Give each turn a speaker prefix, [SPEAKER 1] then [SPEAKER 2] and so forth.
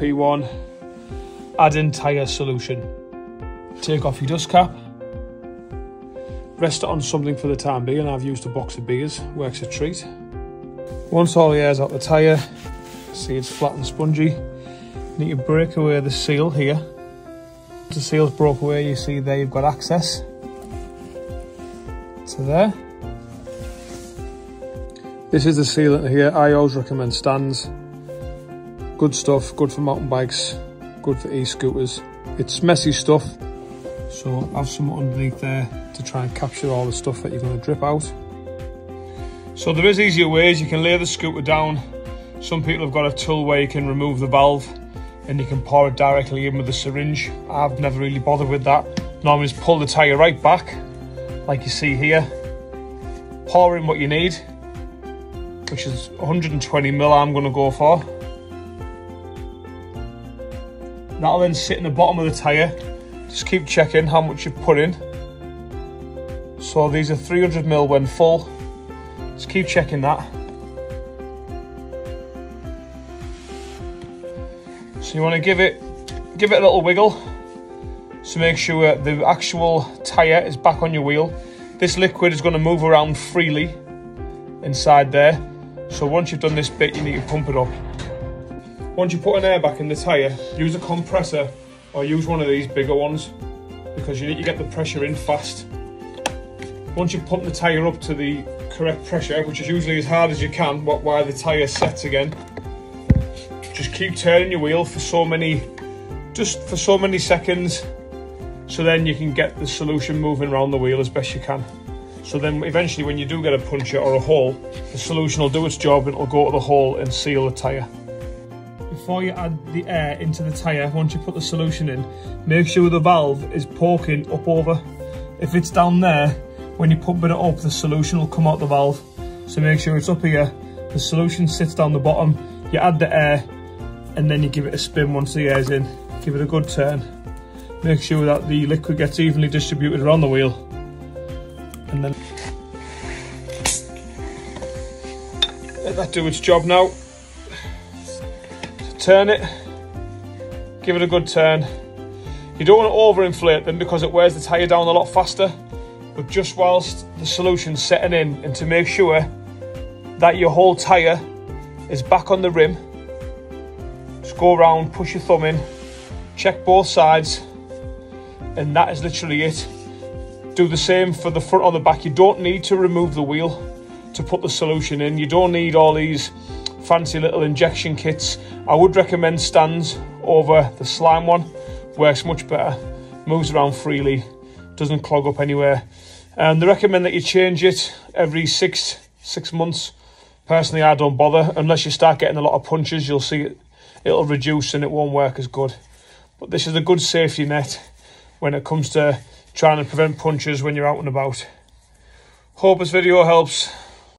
[SPEAKER 1] P1, add in tyre solution. Take off your dust cap, rest it on something for the time being. I've used a box of beers, works a treat. Once all the air's out the tyre, see it's flat and spongy, you need to break away the seal here. Once the seal's broke away, you see there you've got access to there. This is the sealant here. I always recommend STANS. Good stuff, good for mountain bikes, good for e-scooters. It's messy stuff, so have some underneath there to try and capture all the stuff that you're going to drip out. So there is easier ways. You can lay the scooter down. Some people have got a tool where you can remove the valve and you can pour it directly in with a syringe. I've never really bothered with that. Normally just pull the tyre right back, like you see here. Pour in what you need, which is 120ml I'm going to go for. That'll then sit in the bottom of the tyre. Just keep checking how much you've put in. So these are 300ml when full. Just keep checking that. So you want to give it a little wiggle. So make sure the actual tyre is back on your wheel. This liquid is going to move around freely inside there. So once you've done this bit, you need to pump it up. Once you put an air back in the tyre, use a compressor or use one of these bigger ones because you need to get the pressure in fast. Once you pump the tyre up to the correct pressure, which is usually as hard as you can while the tyre sets again, just keep turning your wheel for so many seconds, so then you can get the solution moving around the wheel as best you can. So then eventually when you do get a puncture or a hole, the solution will do its job and it'll go to the hole and seal the tyre. Before you add the air into the tyre, once you put the solution in, make sure the valve is poking up over. If it's down there, when you pump it up, the solution will come out the valve. So make sure it's up here, the solution sits down the bottom, you add the air, and then you give it a spin once the air's in. Give it a good turn. Make sure that the liquid gets evenly distributed around the wheel. And then let that do its job now. Turn it, give it a good turn. You don't want to overinflate them because it wears the tyre down a lot faster, but just whilst the solution's setting in, and to make sure that your whole tyre is back on the rim, just go around, push your thumb in, check both sides, and that is literally it. Do the same for the front or the back. You don't need to remove the wheel to put the solution in. You don't need all these fancy little injection kits. I would recommend STANS over the slime one. Works much better, moves around freely, doesn't clog up anywhere. And they recommend that you change it every six months. Personally, I don't bother. Unless you start getting a lot of punches, you'll see it'll reduce and it won't work as good. But this is a good safety net when it comes to trying to prevent punctures when you're out and about. Hope this video helps.